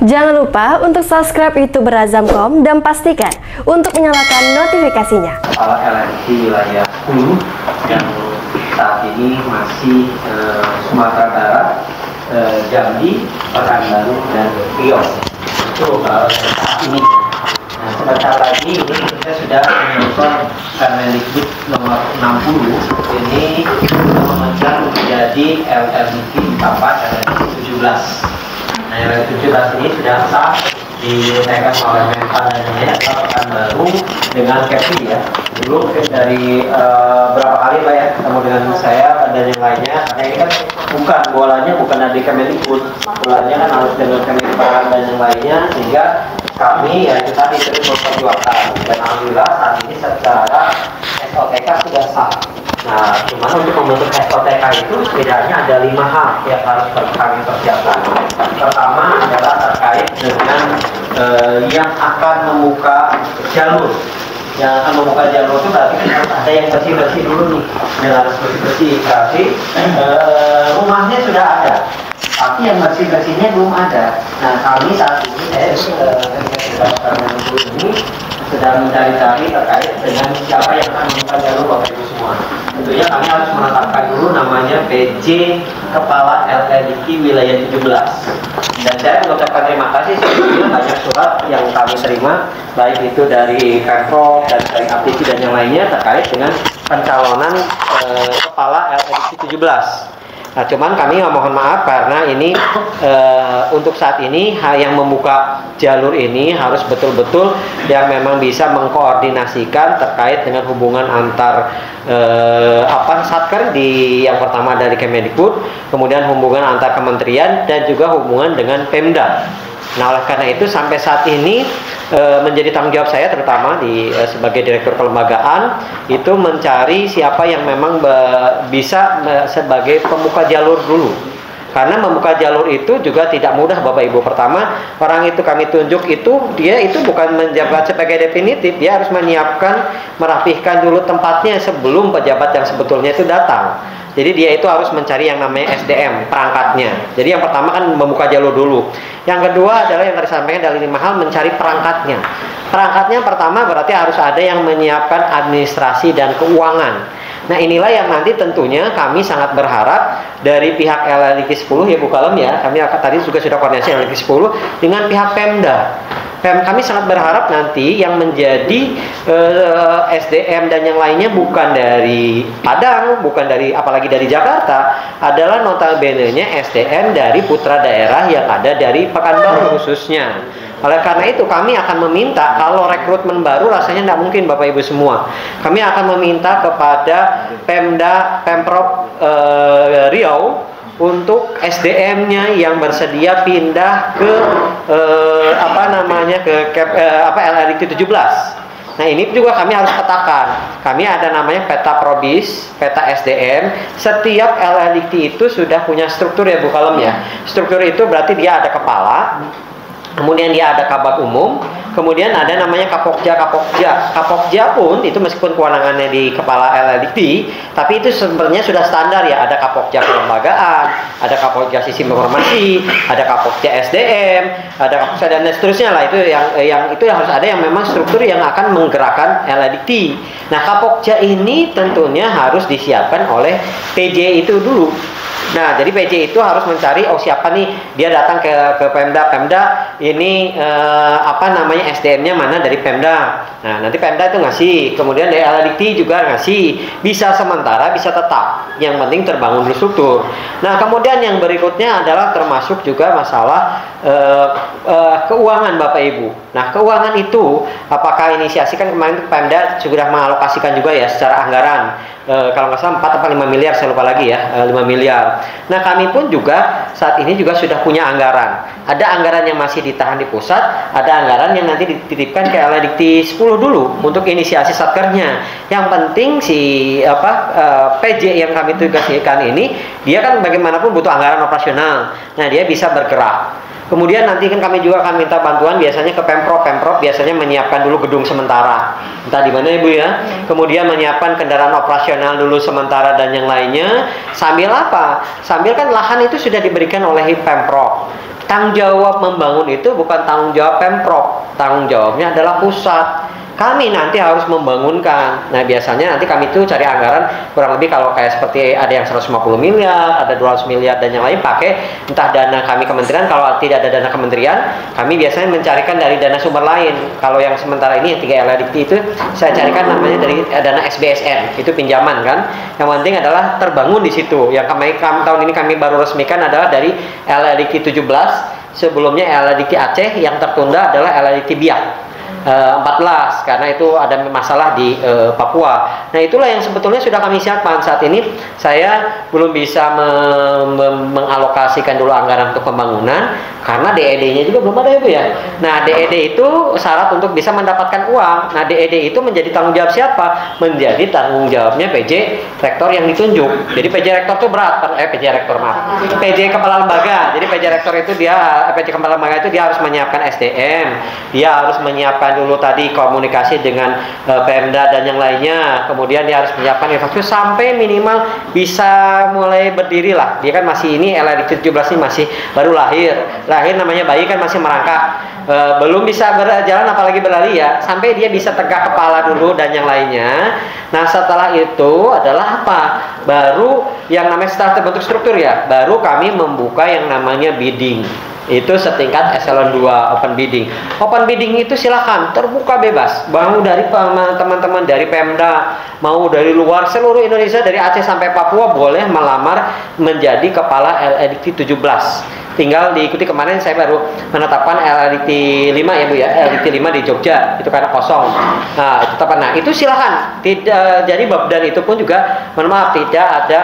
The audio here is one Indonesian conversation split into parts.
Jangan lupa untuk subscribe YouTube Berazamkom dan pastikan untuk menyalakan notifikasinya. Kepala LRT wilayah 10 yang saat ini masih Sumatera Barat, Jambi, Pekanbaru, dan Riau. Itu saat ini. Nah, sebentar lagi ini kita sudah menonton Kemendikbud nomor 60. Ini memecah menjadi LRT 4, LRT 17. Nah, LRT 17 ini sudah sah ditekan oleh Menpan dan ini adalah Pekanbaru dengan Kepri ya. Dulu dari berapa kali Pak ya ketemu dengan saya dan yang lainnya, karena ini kan bukan bolanya bukan dari Kemendikbud, bolanya kan harus dengan Kemenpan dan yang lainnya, sehingga kami ya itu tadi terus memperjuangkan, dan alhamdulillah saat ini secara SOTK sudah sah. Nah, cuman untuk membentuk SOTK itu setidaknya ada 5 hal yang harus kami persiapkan. Pertama adalah terkait dengan yang akan membuka jalur. Yang akan membuka jalur itu berarti harus ada yang bersih-bersih dulu nih. Dan harus bersih-bersih. Tapi rumahnya sudah ada, tapi yang bersih-bersihnya belum ada. Nah, kami saat ini sedang mencari-cari terkait dengan siapa yang akan membuka jalur Bapak Ibu semua. Tentunya kami harus menetapkan dulu namanya PJ Kepala LRT Wilayah 17. Dan saya mengucapkan terima kasih, sebetulnya banyak surat yang kami terima, baik itu dari Pemprov dan dari APTI dan yang lainnya terkait dengan pencalonan Kepala LRT 17. Nah, cuman kami mohon maaf karena ini untuk saat ini yang membuka jalur ini harus betul-betul yang memang bisa mengkoordinasikan terkait dengan hubungan antar satker di yang pertama dari Kemendikbud, kemudian hubungan antar kementerian dan juga hubungan dengan Pemda. Nah, oleh karena itu sampai saat ini menjadi tanggung jawab saya terutama sebagai direktur kelembagaan itu mencari siapa yang memang bisa sebagai pembuka jalur dulu. Karena membuka jalur itu juga tidak mudah Bapak Ibu. Pertama, orang itu kami tunjuk dia itu bukan menjabat sebagai definitif, dia harus menyiapkan, merapihkan dulu tempatnya sebelum pejabat yang sebetulnya itu datang. Jadi dia itu harus mencari yang namanya SDM, perangkatnya. Jadi yang pertama kan membuka jalur dulu. Yang kedua adalah yang tadi sampaikan dari 5 hal, mencari perangkatnya. Perangkatnya pertama berarti harus ada yang menyiapkan administrasi dan keuangan. Nah, inilah yang nanti tentunya kami sangat berharap dari pihak LRT 10 ya Bu Kalem ya. Kami tadi juga sudah koordinasi LRT 10 dengan pihak Pemda. Kami sangat berharap nanti yang menjadi SDM dan yang lainnya bukan dari Padang, bukan dari apalagi dari Jakarta, adalah notabene-nya SDM dari putra daerah yang ada dari Pekanbaru khususnya. Oleh karena itu kami akan meminta, kalau rekrutmen baru rasanya tidak mungkin Bapak Ibu semua. Kami akan meminta kepada Pemprov Riau untuk SDM-nya yang bersedia pindah ke LRT 17. Nah, ini juga kami harus petakan. Kami ada namanya peta probis, peta SDM. Setiap LRT itu sudah punya struktur ya Bu Kalem ya. Struktur itu berarti dia ada kepala, kemudian dia ada kabag umum, kemudian ada namanya Kapokja. Kapokja pun itu meskipun kewenangannya di kepala LRT, tapi itu sebenarnya sudah standar ya. Ada Kapokja kelembagaan, ada Kapokja sistem informasi, ada Kapokja SDM, ada Kapokja dan seterusnya lah. Itu yang harus ada yang memang struktur yang akan menggerakkan LRT. Nah, Kapokja ini tentunya harus disiapkan oleh PJ itu dulu. Nah, jadi PJ itu harus mencari siapa nih, dia datang ke Pemda ini SDM-nya mana dari Pemda. Nah, nanti Pemda itu ngasih, kemudian dari LRT juga ngasih, bisa sementara, bisa tetap. Yang penting terbangun dulu struktur. Nah, kemudian yang berikutnya adalah termasuk juga masalah keuangan Bapak Ibu. Nah, keuangan itu apakah inisiasi kan kemarin Pemda sudah mengalokasikan juga ya secara anggaran. Kalau nggak salah 4 atau 5 miliar, saya lupa lagi ya, 5 miliar. Nah, kami pun juga saat ini juga sudah punya anggaran. Ada anggaran yang masih ditahan di pusat, ada anggaran yang nanti dititipkan ke LRT 10 dulu untuk inisiasi satkernya. Yang penting PJ yang kami tugaskan ini, dia kan bagaimanapun butuh anggaran operasional. Nah, dia bisa bergerak. Kemudian nanti kan kami juga akan minta bantuan biasanya ke Pemprov. Pemprov biasanya menyiapkan dulu gedung sementara. Entah di mana Ibu ya. Kemudian menyiapkan kendaraan operasional dulu sementara dan yang lainnya. Sambil apa? Sambil kan lahan itu sudah diberikan oleh Pemprov. tanggung jawab membangun itu bukan tanggung jawab Pemprov, tanggung jawabnya adalah pusat. Kami nanti harus membangunkan. Nah, biasanya nanti kami itu cari anggaran kurang lebih kalau kayak seperti ada yang 150 miliar, ada 200 miliar dan yang lain pakai entah dana kami kementerian. Kalau tidak ada dana kementerian, kami biasanya mencarikan dari dana sumber lain. Kalau yang sementara ini yang 3 LLDT itu saya carikan namanya dari dana SBSN, itu pinjaman kan. Yang penting adalah terbangun di situ. Yang tahun ini kami baru resmikan adalah dari LLDT 17, sebelumnya LLDT Aceh, yang tertunda adalah LLDT Biak 14 karena itu ada masalah di Papua. Nah, itulah yang sebetulnya sudah kami siapkan. Saat ini saya belum bisa mengalokasikan dulu anggaran untuk pembangunan karena DED-nya juga belum ada ya Bu ya. Nah, DED itu syarat untuk bisa mendapatkan uang. Nah, DED itu menjadi tanggung jawab siapa? Menjadi tanggung jawabnya PJ Rektor yang ditunjuk. Jadi PJ Rektor itu berat, PJ Rektor maaf. PJ Kepala Lembaga. Jadi PJ Rektor itu PJ Kepala Lembaga itu dia harus menyiapkan SDM, dia harus menyiapkan dulu tadi komunikasi dengan Pemda dan yang lainnya. Kemudian dia harus menyiapkan infrastruktur sampai minimal bisa mulai berdiri lah. Dia kan masih ini LLDT 17 ini masih baru lahir namanya bayi kan masih merangkak, belum bisa berjalan apalagi berlari ya, sampai dia bisa tegak kepala dulu dan yang lainnya. Nah, setelah itu adalah apa? Baru yang namanya setelah terbentuk struktur ya, baru kami membuka yang namanya bidding. Itu setingkat eselon 2 open bidding. Open bidding itu silakan terbuka bebas. Mau dari teman-teman dari Pemda, mau dari luar seluruh Indonesia dari Aceh sampai Papua boleh melamar menjadi kepala LLDT 17. Tinggal diikuti, kemarin saya baru menetapkan LLDT 5 ya Bu ya, LLDT 5 di Jogja itu karena kosong. Nah, itu tepat. Nah, itu silakan. Tidak, jadi dan itu pun juga mohon maaf tidak ada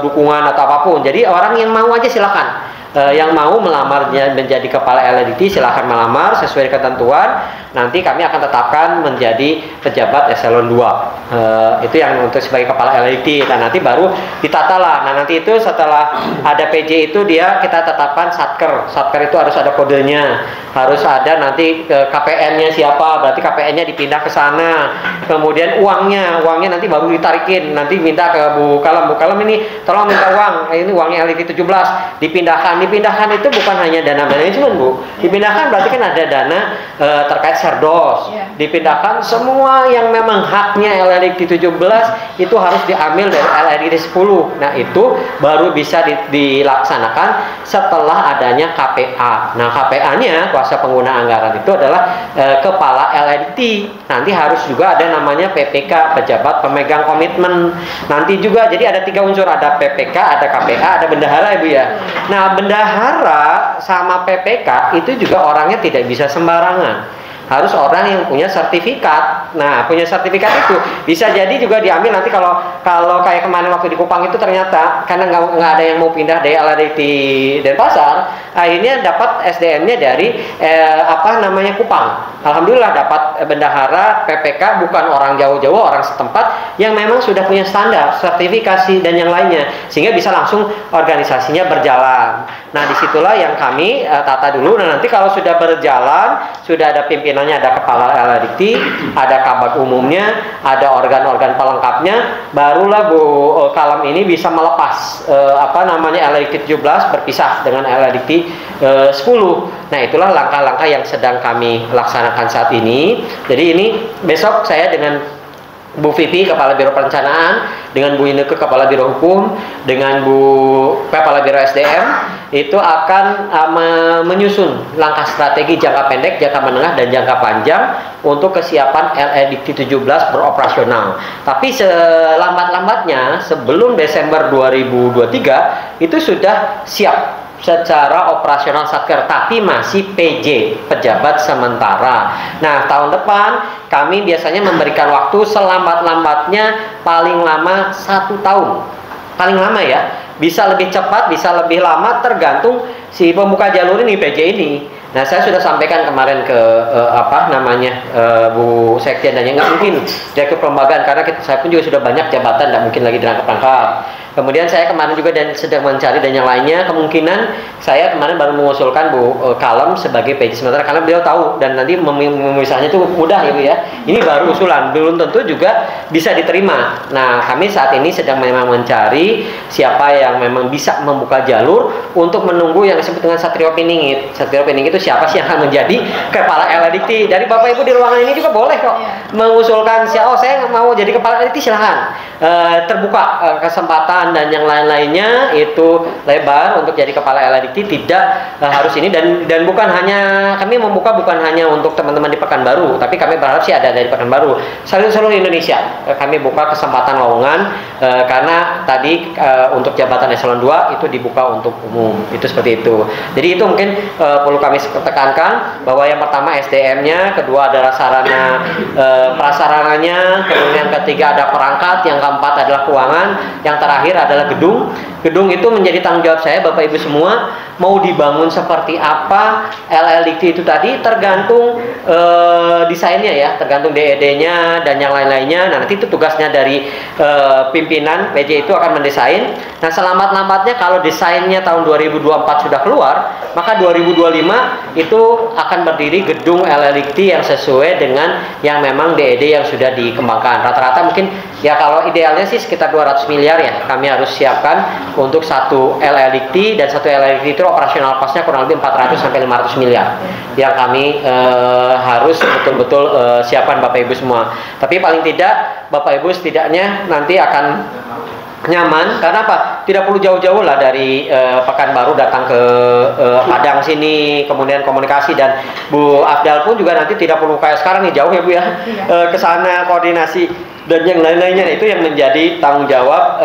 dukungan atau apapun. Jadi orang yang mau aja silakan. Yang mau melamarnya menjadi kepala LLDT silahkan melamar sesuai ketentuan. Nanti kami akan tetapkan menjadi pejabat eselon 2. Itu yang untuk sebagai kepala LLDT. Dan nanti baru ditata lah. Nah, nanti itu setelah ada PJ itu kita tetapkan satker. Satker itu harus ada kodenya, harus ada nanti KPN-nya siapa. Berarti KPN-nya dipindah ke sana. Kemudian uangnya nanti baru ditarikin. Nanti minta ke Bu Kalem. Bu Kalem ini tolong minta uang. Ini uangnya LLDT 17 dipindahkan itu bukan hanya dana manajemen Bu, dipindahkan berarti kan ada dana terkait serdos, dipindahkan semua yang memang haknya LLDT 17 itu harus diambil dari LLDT 10. Nah, itu baru bisa dilaksanakan setelah adanya KPA. Nah, KPA-nya kuasa pengguna anggaran itu adalah kepala LLDT. Nanti harus juga ada namanya PPK, pejabat pemegang komitmen. Nanti juga jadi ada 3 unsur, ada PPK, ada KPA, ada bendahara ya Bu ya. Nah, bendahara sama PPK itu juga orangnya tidak bisa sembarangan. Harus orang yang punya sertifikat. Nah, punya sertifikat itu bisa jadi juga diambil nanti kalau kayak kemarin waktu di Kupang itu ternyata karena nggak ada yang mau pindah dari LLDT Denpasar, akhirnya dapat SDM-nya dari Kupang. Alhamdulillah dapat bendahara PPK bukan orang jauh-jauh, orang setempat yang memang sudah punya standar sertifikasi dan yang lainnya sehingga bisa langsung organisasinya berjalan. Nah, disitulah yang kami tata dulu. Nah, nanti kalau sudah berjalan, sudah ada pimpinannya, ada kepala LLDT, ada kabag umumnya, ada organ-organ pelengkapnya, barulah Bu Kalem ini bisa melepas LLDT 17 berpisah dengan LLDT 10. Nah, itulah langkah-langkah yang sedang kami laksanakan saat ini. Jadi ini besok saya dengan Bu Vivi Kepala Biro Perencanaan, dengan Bu Inneke Kepala Biro Hukum, dengan Bu Kepala Biro SDM itu akan menyusun langkah strategi jangka pendek, jangka menengah dan jangka panjang untuk kesiapan LLDT 17 beroperasional. Tapi selambat-lambatnya sebelum Desember 2023 itu sudah siap secara operasional satker, tapi masih PJ, pejabat sementara. Nah, tahun depan kami biasanya memberikan waktu selambat-lambatnya paling lama 1 tahun. Paling lama ya, bisa lebih cepat, bisa lebih lama tergantung si pembuka jalur ini, PJ ini. Nah, saya sudah sampaikan kemarin ke Bu Sekjen, dan nggak mungkin direktur pelembagaan karena saya pun juga sudah banyak jabatan, nggak mungkin lagi dirangkap-rangkap. Kemudian saya kemarin juga sedang mencari dan yang lainnya, kemungkinan saya kemarin baru mengusulkan Bu Kalem sebagai PJ sementara karena beliau tahu dan nanti memisahnya itu mudah ya Bu ya. Ini baru usulan, belum tentu juga bisa diterima. Nah, kami saat ini sedang memang mencari siapa yang memang bisa membuka jalur untuk menunggu yang disebut dengan Satrio Piningit. Satrio Piningit itu siapa sih yang akan menjadi kepala LLDikti? Dari Bapak Ibu di ruangan ini juga boleh kok mengusulkan saya mau jadi kepala LLDikti, silahkan. Terbuka kesempatan dan yang lain-lainnya itu lebar untuk jadi kepala LLDikti, tidak harus ini dan bukan hanya kami membuka bukan hanya untuk teman-teman di Pekanbaru, tapi kami berharap sih ada dari Pekanbaru, seluruh Indonesia. Kami buka kesempatan lowongan karena tadi untuk jabatan eselon 2 itu dibuka untuk umum, itu seperti itu. Jadi itu mungkin perlu kami tekankan bahwa yang pertama SDM-nya, kedua adalah sarana prasarananya, kemudian ketiga ada perangkat, yang keempat adalah keuangan, yang terakhir adalah gedung. Gedung itu menjadi tanggung jawab saya, Bapak Ibu semua. Mau dibangun seperti apa LLDikti itu tadi tergantung desainnya ya, tergantung DED-nya dan yang lain-lainnya. Nah, nanti itu tugasnya dari pimpinan PJ itu akan mendesain. Nah, selamat-lambatnya kalau desainnya tahun 2024 sudah keluar, maka 2025 itu akan berdiri gedung LLDikti yang sesuai dengan yang memang DED yang sudah dikembangkan. Rata-rata mungkin ya kalau idealnya sih sekitar 200 miliar ya kami harus siapkan untuk satu LLDikti, dan satu LLDikti itu operasional cost-nya kurang lebih 400 sampai 500 miliar yang kami harus betul-betul siapkan Bapak Ibu semua. Tapi paling tidak Bapak Ibu setidaknya nanti akan nyaman karena apa? Tidak perlu jauh-jauh lah dari Pekanbaru datang ke Padang sini, kemudian komunikasi, dan Bu Afdal pun juga nanti tidak perlu kayak sekarang nih jauh ya Bu ya, ke sana koordinasi dan yang lain-lainnya. Itu yang menjadi tanggung jawab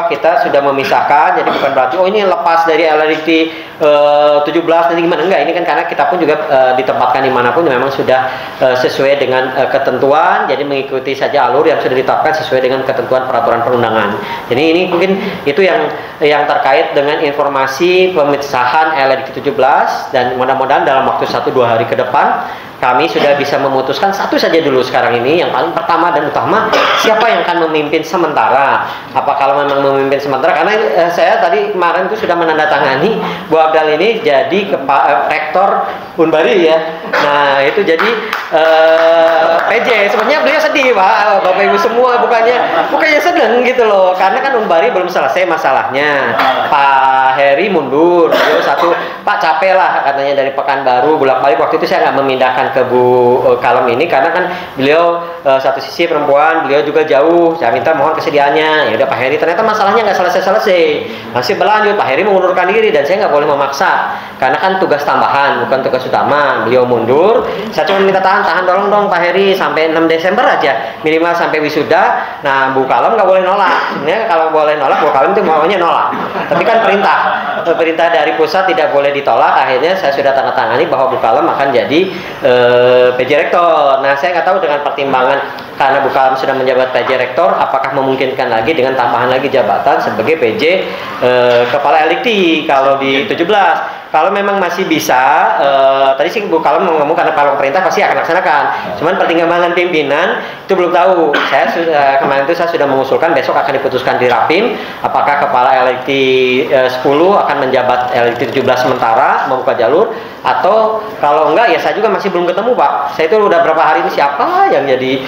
kita sudah memisahkan, jadi bukan berarti oh ini lepas dari LLDikti 17 nanti gimana, enggak. Ini kan karena kita pun juga ditempatkan dimanapun memang sudah sesuai dengan ketentuan, jadi mengikuti saja alur yang sudah ditetapkan sesuai dengan ketentuan peraturan perundangan. Jadi ini mungkin itu yang terkait dengan informasi pemisahan LLDikti 17, dan mudah-mudahan dalam waktu 1-2 hari ke depan kami sudah bisa memutuskan satu saja dulu sekarang ini, yang paling pertama dan utama, siapa yang akan memimpin sementara. Apa kalau memang memimpin sementara, karena saya tadi kemarin itu sudah menandatangani Bu Abdal ini jadi rektor Unbari ya. Nah itu jadi PJ. Sebenarnya beliau sedih Pak, Bapak Ibu semua, bukannya seneng gitu loh, karena kan Unbari belum selesai masalahnya. Pak Heri mundur, beliau satu Pak capek lah katanya dari Pekanbaru bolak-balik. Waktu itu saya nggak memindahkan ke Bu Kalem ini karena kan beliau satu sisi perempuan, beliau juga jauh. Saya minta mohon kesediaannya. Ya udah Pak Heri, ternyata masalahnya nggak selesai-selesai, masih berlanjut. Pak Heri mengundurkan diri dan saya nggak boleh memaksa karena kan tugas tambahan bukan tugas utama. Beliau mundur, saya cuma minta tahan dong Pak Heri sampai 6 Desember aja minimal sampai wisuda. Nah Bu Kalem nggak boleh nolak. Sebenarnya kalau boleh nolak Bu Kalem itu maunya nolak, tapi kan perintah dari pusat tidak boleh ditolak. Akhirnya saya sudah tanda tangani bahwa Bu Kalem akan jadi PJ Rektor. Nah saya nggak tahu dengan pertimbangan karena Bu Kalem sudah menjabat PJ Rektor, apakah memungkinkan lagi dengan tambahan lagi jabatan sebagai PJ Kepala LDikti kalau di 17. Kalau memang masih bisa, tadi sih Bu Kalem ngomong karena kalau perintah pasti akan laksanakan. Cuman pertimbangan pimpinan itu belum tahu. Saya kemarin itu saya sudah mengusulkan besok akan diputuskan di Rapim apakah Kepala LDikti 10 akan menjabat LDikti 17 sementara membuka jalur, atau kalau enggak ya saya juga masih belum ketemu Pak. Saya itu udah berapa hari ini siapa yang jadi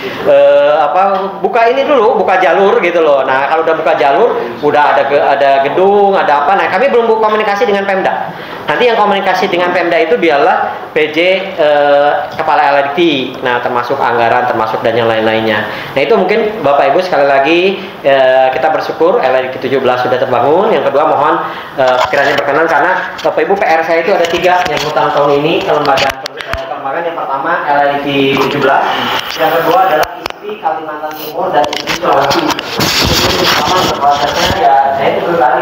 buka ini dulu, buka jalur gitu loh. Nah kalau udah buka jalur, udah ada gedung, ada apa. Nah kami belum komunikasi dengan Pemda. Nanti yang komunikasi dengan Pemda itu biarlah PJ Kepala LLDikti. Nah termasuk anggaran, termasuk dan yang lain-lainnya. Nah itu mungkin Bapak Ibu sekali lagi kita bersyukur LLDikti 17 sudah terbangun. Yang kedua mohon kiranya berkenan karena Bapak Ibu PR saya itu ada 3 yang utang tahun ini kelembagaan. Yang pertama LLDikti 17, yang kedua adalah ISPI Kalimantan Timur dan ISPI Sulawesi. Itu sama prosesnya ya saya itu berlari